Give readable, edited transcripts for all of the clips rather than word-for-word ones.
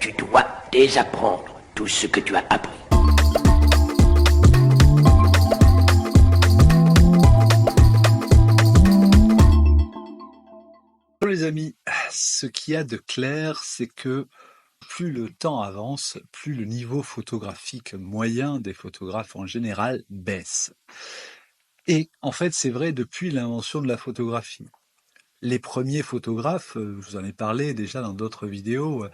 Tu dois désapprendre tout ce que tu as appris. Bonjour les amis, ce qu'il y a de clair, c'est que plus le temps avance, plus le niveau photographique moyen des photographes en général baisse. Et en fait, c'est vrai depuis l'invention de la photographie. Les premiers photographes, je vous en ai parlé déjà dans d'autres vidéos,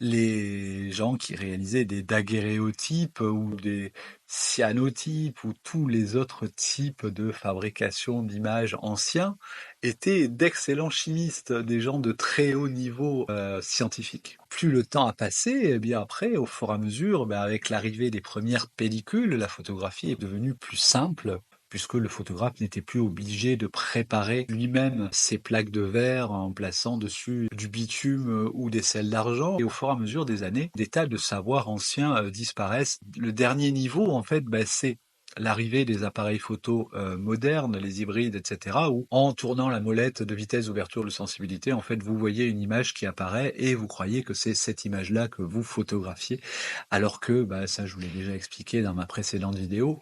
les gens qui réalisaient des daguerréotypes ou des cyanotypes ou tous les autres types de fabrication d'images anciens étaient d'excellents chimistes, des gens de très haut niveau scientifique. Plus le temps a passé, eh bien après, au fur et à mesure, avec l'arrivée des premières pellicules, la photographie est devenue plus simple, puisque le photographe n'était plus obligé de préparer lui-même ses plaques de verre en plaçant dessus du bitume ou des sels d'argent. Et au fur et à mesure des années, des tas de savoirs anciens disparaissent. Le dernier niveau, en fait, c'est l'arrivée des appareils photo modernes, les hybrides, etc., où en tournant la molette de vitesse d'ouverture de sensibilité, en fait, vous voyez une image qui apparaît et vous croyez que c'est cette image-là que vous photographiez, alors que, ça je vous l'ai déjà expliqué dans ma précédente vidéo,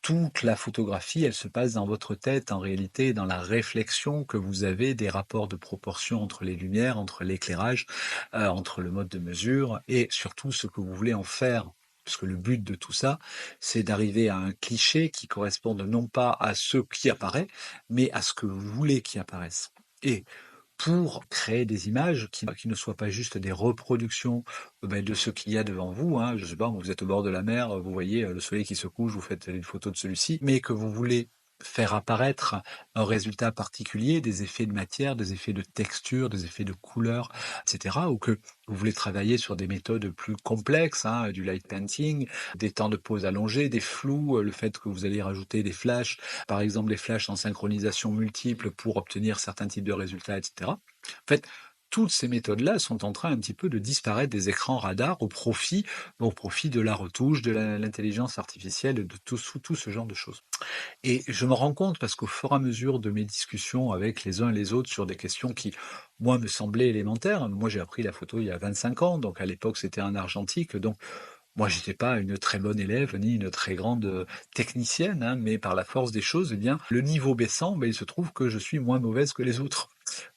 toute la photographie, elle se passe dans votre tête, en réalité, dans la réflexion que vous avez des rapports de proportion entre les lumières, entre l'éclairage, entre le mode de mesure et surtout ce que vous voulez en faire. Parce que le but de tout ça, c'est d'arriver à un cliché qui corresponde non pas à ce qui apparaît, mais à ce que vous voulez qui apparaisse. Et pour créer des images qui ne soient pas juste des reproductions de ce qu'il y a devant vous. Hein. Je sais pas, vous êtes au bord de la mer, vous voyez le soleil qui se couche, vous faites une photo de celui-ci, mais que vous voulez faire apparaître un résultat particulier, des effets de matière, des effets de texture, des effets de couleur, etc. Ou que vous voulez travailler sur des méthodes plus complexes, hein, du light painting, des temps de pause allongés, des flous, le fait que vous allez rajouter des flashs, par exemple des flashs en synchronisation multiple pour obtenir certains types de résultats, etc. En fait, toutes ces méthodes-là sont en train un petit peu de disparaître des écrans radars au profit de la retouche, de l'intelligence artificielle, de tout ce genre de choses. Et je me rends compte parce qu'au fur et à mesure de mes discussions avec les uns et les autres sur des questions qui, moi, me semblaient élémentaires. Moi, j'ai appris la photo il y a 25 ans, donc à l'époque, c'était en argentique, donc moi, j'étais pas une très bonne élève, ni une très grande technicienne, hein, mais par la force des choses, eh bien, le niveau baissant, il se trouve que je suis moins mauvaise que les autres.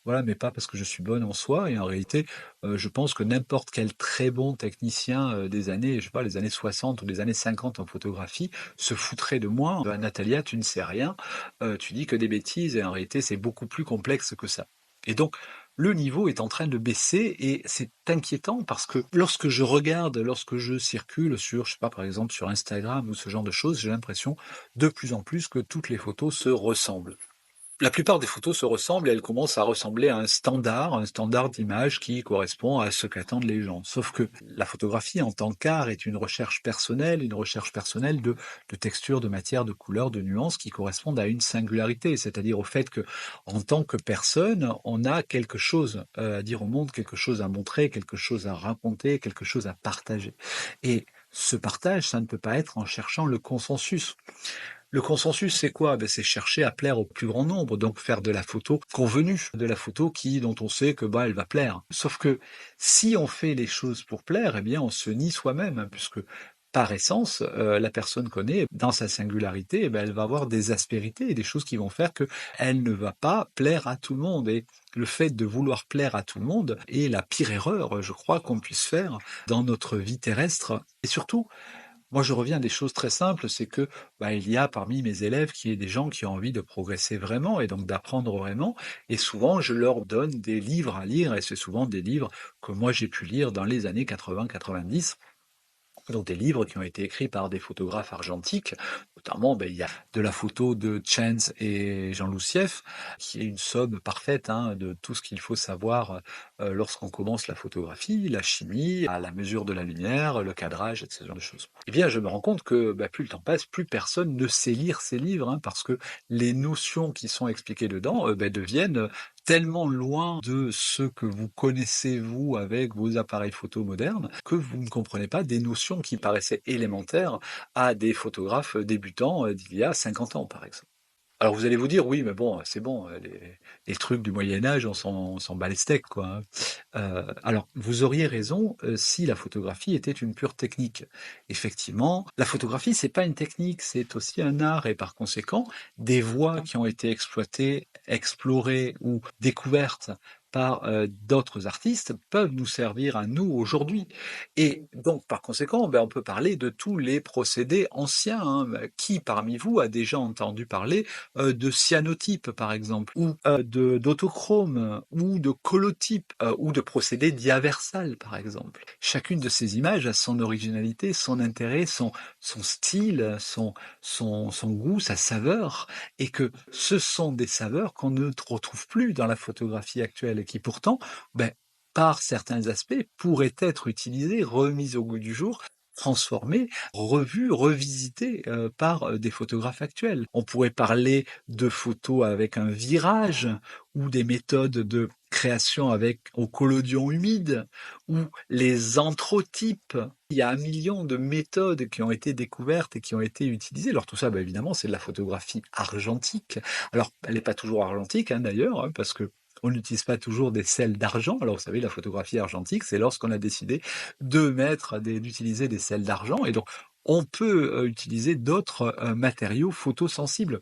Voilà, mais pas parce que je suis bonne en soi. Et en réalité, je pense que n'importe quel très bon technicien des années, je sais pas, les années 60 ou les années 50 en photographie, se foutrait de moi. Natalia, tu ne sais rien, tu dis que des bêtises, et en réalité, c'est beaucoup plus complexe que ça. Et donc, le niveau est en train de baisser et c'est inquiétant parce que lorsque je circule sur, je sais pas, par exemple sur Instagram ou ce genre de choses, j'ai l'impression de plus en plus que toutes les photos se ressemblent. La plupart des photos se ressemblent et elles commencent à ressembler à un standard d'image qui correspond à ce qu'attendent les gens. Sauf que la photographie en tant qu'art est une recherche personnelle de texture, de matière, de couleur, de nuances qui correspondent à une singularité, c'est-à-dire au fait que, en tant que personne, on a quelque chose à dire au monde, quelque chose à montrer, quelque chose à raconter, quelque chose à partager. Et ce partage, ça ne peut pas être en cherchant le consensus. Le consensus, c'est quoi? C'est chercher à plaire au plus grand nombre, donc faire de la photo convenue, de la photo dont on sait que elle va plaire. Sauf que si on fait les choses pour plaire, eh bien on se nie soi-même, hein, puisque par essence, la personne qu'on est, dans sa singularité, elle va avoir des aspérités et des choses qui vont faire qu'elle ne va pas plaire à tout le monde. Et le fait de vouloir plaire à tout le monde est la pire erreur, je crois, qu'on puisse faire dans notre vie terrestre. Et surtout, moi, je reviens à des choses très simples, c'est que il y a parmi mes élèves qui est des gens qui ont envie de progresser vraiment et donc d'apprendre vraiment. Et souvent, je leur donne des livres à lire et c'est souvent des livres que moi j'ai pu lire dans les années 80-90. Donc des livres qui ont été écrits par des photographes argentiques, notamment il y a de la photo de Chance et Jean Loussieff, qui est une somme parfaite de tout ce qu'il faut savoir lorsqu'on commence la photographie, la chimie, à la mesure de la lumière, le cadrage, et ce genre de choses. Eh bien, je me rends compte que plus le temps passe, plus personne ne sait lire ces livres, parce que les notions qui sont expliquées dedans deviennent tellement loin de ce que vous connaissez, vous, avec vos appareils photo modernes, que vous ne comprenez pas des notions qui paraissaient élémentaires à des photographes débutants d'il y a 50 ans, par exemple. Alors vous allez vous dire: «Oui, mais bon, c'est bon, les trucs du Moyen Âge, on s'en bat les steaks, quoi, hein». Alors vous auriez raison, si la photographie était une pure technique. Effectivement, la photographie, c'est pas une technique, c'est aussi un art et par conséquent, des voies qui ont été exploitées, explorées ou découvertes par, d'autres artistes peuvent nous servir à nous aujourd'hui et donc par conséquent, on peut parler de tous les procédés anciens, hein. Qui parmi vous a déjà entendu parler de cyanotype par exemple, ou de d'autochrome, ou de colotype, ou de procédé diaversal par exemple. Chacune de ces images a son originalité, son intérêt, son style, son goût, sa saveur, et que ce sont des saveurs qu'on ne retrouve plus dans la photographie actuelle et qui pourtant, par certains aspects, pourraient être utilisées, remises au goût du jour, transformées, revues, revisitées par des photographes actuels. On pourrait parler de photos avec un virage ou des méthodes de création avec au collodion humide ou les anthrotypes. Il y a 1 million de méthodes qui ont été découvertes et qui ont été utilisées. Alors tout ça, évidemment, c'est de la photographie argentique. Alors, elle n'est pas toujours argentique, hein, d'ailleurs, hein, parce que on n'utilise pas toujours des sels d'argent. Alors vous savez, la photographie argentique, c'est lorsqu'on a décidé d'utiliser des sels d'argent, et donc on peut utiliser d'autres matériaux photosensibles.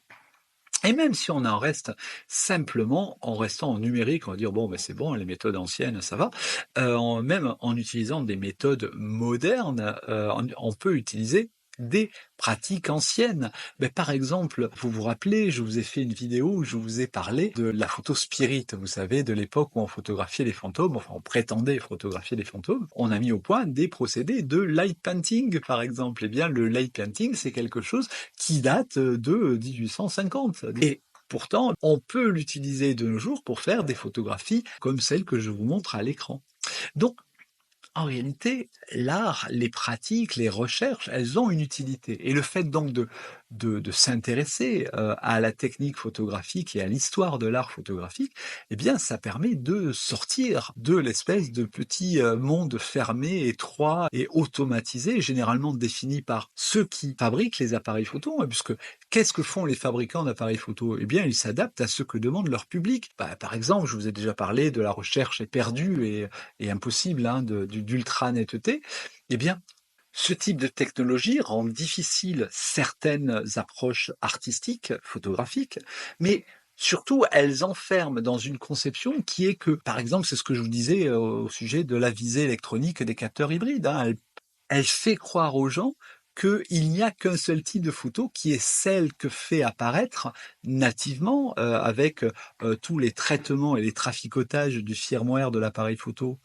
Et même si on en reste simplement en restant en numérique, on va dire bon, c'est bon, les méthodes anciennes, ça va. Même en utilisant des méthodes modernes, on peut utiliser des pratiques anciennes. Par exemple, vous vous rappelez, je vous ai fait une vidéo où je vous ai parlé de la photo spirit, vous savez, de l'époque où on photographiait les fantômes, enfin on prétendait photographier les fantômes. On a mis au point des procédés de light painting, par exemple. Eh bien, le light painting, c'est quelque chose qui date de 1850. Et pourtant, on peut l'utiliser de nos jours pour faire des photographies comme celles que je vous montre à l'écran. Donc, en réalité, l'art, les pratiques, les recherches, elles ont une utilité. Et le fait donc de s'intéresser à la technique photographique et à l'histoire de l'art photographique, eh bien, ça permet de sortir de l'espèce de petit monde fermé, étroit et automatisé, généralement défini par ceux qui fabriquent les appareils photo, hein, puisque qu'est-ce que font les fabricants d'appareils photo? Eh bien, ils s'adaptent à ce que demande leur public. Par exemple, je vous ai déjà parlé de la recherche éperdue et impossible, hein, d'ultra netteté. Eh bien, ce type de technologie rend difficile certaines approches artistiques, photographiques, mais surtout, elles enferment dans une conception qui est que, par exemple, c'est ce que je vous disais au sujet de la visée électronique des capteurs hybrides, hein, elle fait croire aux gens qu'il n'y a qu'un seul type de photo qui est celle que fait apparaître nativement avec tous les traitements et les traficotages du firmware de l'appareil photo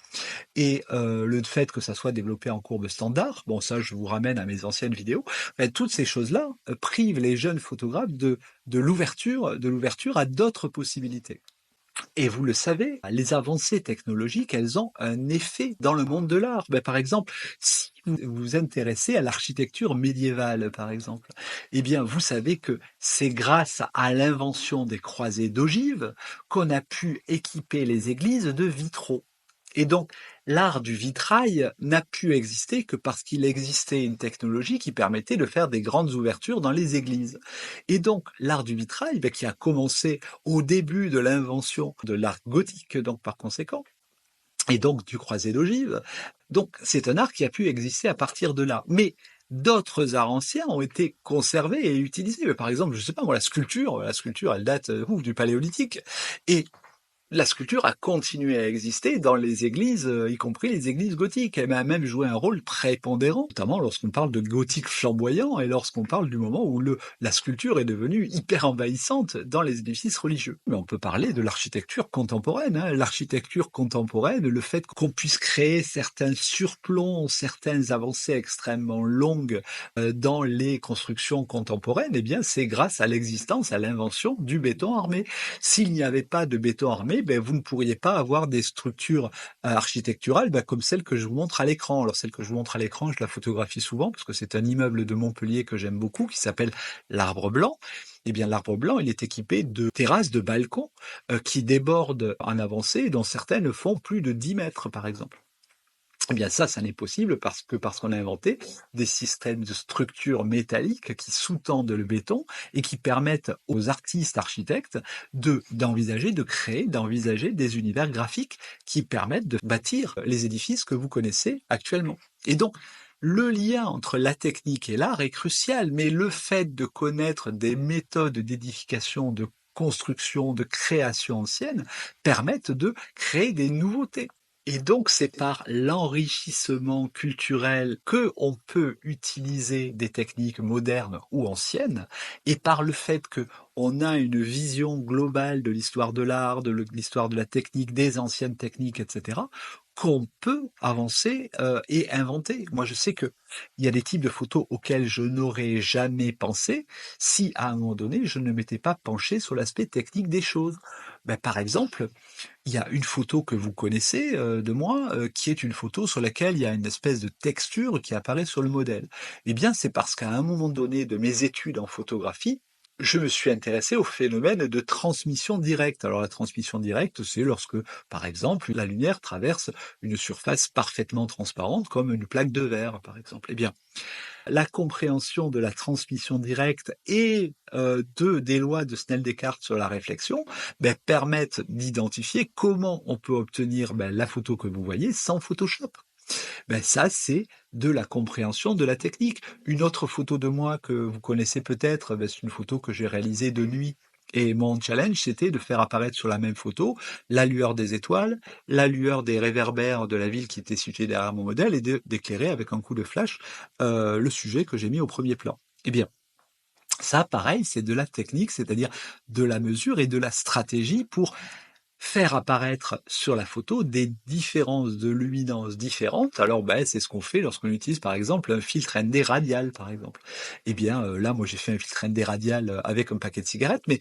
et le fait que ça soit développé en courbe standard, bon ça je vous ramène à mes anciennes vidéos, toutes ces choses-là privent les jeunes photographes de l'ouverture à d'autres possibilités. Et vous le savez, les avancées technologiques, elles ont un effet dans le monde de l'art. Par exemple, si vous vous intéressez à l'architecture médiévale, par exemple, eh bien, vous savez que c'est grâce à l'invention des croisées d'ogives qu'on a pu équiper les églises de vitraux. Et donc, l'art du vitrail n'a pu exister que parce qu'il existait une technologie qui permettait de faire des grandes ouvertures dans les églises. Et donc, l'art du vitrail, qui a commencé au début de l'invention de l'art gothique, donc par conséquent, et donc du croisé d'ogives, donc c'est un art qui a pu exister à partir de là. Mais d'autres arts anciens ont été conservés et utilisés. Par exemple, je sais pas moi, la sculpture, elle date du Paléolithique. Et la sculpture a continué à exister dans les églises, y compris les églises gothiques. Elle a même joué un rôle prépondérant, notamment lorsqu'on parle de gothique flamboyant et lorsqu'on parle du moment où la sculpture est devenue hyper envahissante dans les édifices religieux. Mais on peut parler de l'architecture contemporaine, hein. L'architecture contemporaine, le fait qu'on puisse créer certains surplombs, certaines avancées extrêmement longues dans les constructions contemporaines, eh bien c'est grâce à l'existence, à l'invention du béton armé. S'il n'y avait pas de béton armé, vous ne pourriez pas avoir des structures architecturales comme celle que je vous montre à l'écran. Alors celle que je vous montre à l'écran, je la photographie souvent parce que c'est un immeuble de Montpellier que j'aime beaucoup qui s'appelle l'Arbre Blanc. Eh bien l'Arbre Blanc, il est équipé de terrasses, de balcons qui débordent en avancée, dont certaines font plus de 10 mètres par exemple. Eh bien ça n'est possible parce qu'on a inventé des systèmes de structures métalliques qui sous-tendent le béton et qui permettent aux artistes, architectes d'envisager, de créer, d'envisager des univers graphiques qui permettent de bâtir les édifices que vous connaissez actuellement. Et donc, le lien entre la technique et l'art est crucial, mais le fait de connaître des méthodes d'édification, de construction, de création ancienne permettent de créer des nouveautés. Et donc, c'est par l'enrichissement culturel que on peut utiliser des techniques modernes ou anciennes, et par le fait que on a une vision globale de l'histoire de l'art, de l'histoire de la technique, des anciennes techniques, etc., qu'on peut avancer et inventer. Moi, je sais que il y a des types de photos auxquels je n'aurais jamais pensé si, à un moment donné, je ne m'étais pas penché sur l'aspect technique des choses. Ben, par exemple, il y a une photo que vous connaissez de moi, qui est une photo sur laquelle il y a une espèce de texture qui apparaît sur le modèle. Eh bien, c'est parce qu'à un moment donné de mes études en photographie, je me suis intéressé au phénomène de transmission directe. Alors la transmission directe, c'est lorsque, par exemple, la lumière traverse une surface parfaitement transparente, comme une plaque de verre, par exemple. Eh bien, la compréhension de la transmission directe et des lois de Snell-Descartes sur la réflexion permettent d'identifier comment on peut obtenir la photo que vous voyez sans Photoshop. Ça, c'est de la compréhension de la technique. Une autre photo de moi que vous connaissez peut-être, c'est une photo que j'ai réalisée de nuit. Et mon challenge, c'était de faire apparaître sur la même photo la lueur des étoiles, la lueur des réverbères de la ville qui était située derrière mon modèle et d'éclairer avec un coup de flash le sujet que j'ai mis au premier plan. Eh bien, ça, pareil, c'est de la technique, c'est-à-dire de la mesure et de la stratégie pour faire apparaître sur la photo des différences de luminance différentes. Alors, c'est ce qu'on fait lorsqu'on utilise, par exemple, un filtre ND radial, par exemple. Eh bien, là, moi, j'ai fait un filtre ND radial avec un paquet de cigarettes, mais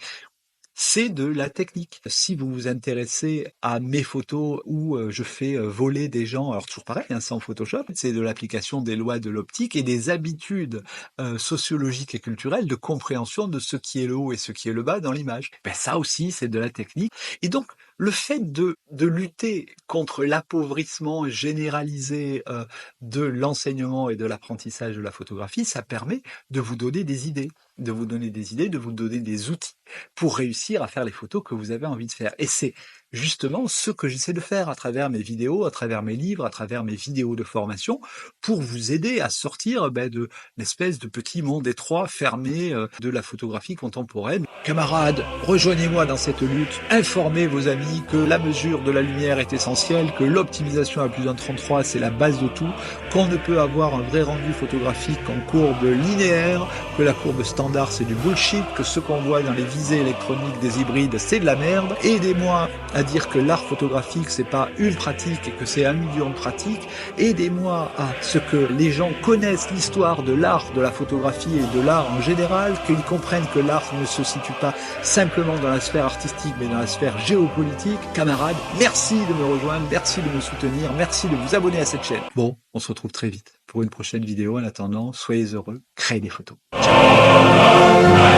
c'est de la technique. Si vous vous intéressez à mes photos où je fais voler des gens, alors toujours pareil, sans Photoshop, c'est de l'application des lois de l'optique et des habitudes sociologiques et culturelles de compréhension de ce qui est le haut et ce qui est le bas dans l'image. Ça aussi, c'est de la technique. Et donc, le fait de lutter contre l'appauvrissement généralisé de l'enseignement et de l'apprentissage de la photographie, ça permet de vous donner des idées, de vous donner des outils pour réussir à faire les photos que vous avez envie de faire. Et c'est justement ce que j'essaie de faire à travers mes vidéos, à travers mes livres, à travers mes vidéos de formation, pour vous aider à sortir de l'espèce de petit monde étroit, fermé de la photographie contemporaine. Camarades, rejoignez-moi dans cette lutte, informez vos amis que la mesure de la lumière est essentielle, que l'optimisation à plus 1,33 c'est la base de tout, qu'on ne peut avoir un vrai rendu photographique en courbe linéaire, que la courbe standard c'est du bullshit, que ce qu'on voit dans les visées électroniques des hybrides c'est de la merde. Aidez-moi à dire que l'art photographique c'est pas une pratique et que c'est 1 million de pratiques. Aidez-moi à ce que les gens connaissent l'histoire de l'art, de la photographie et de l'art en général, qu'ils comprennent que l'art ne se situe pas simplement dans la sphère artistique mais dans la sphère géopolitique. Camarades, merci de me rejoindre, merci de me soutenir, merci de vous abonner à cette chaîne. Bon, on se retrouve très vite pour une prochaine vidéo. En attendant, soyez heureux, créez des photos. Ciao.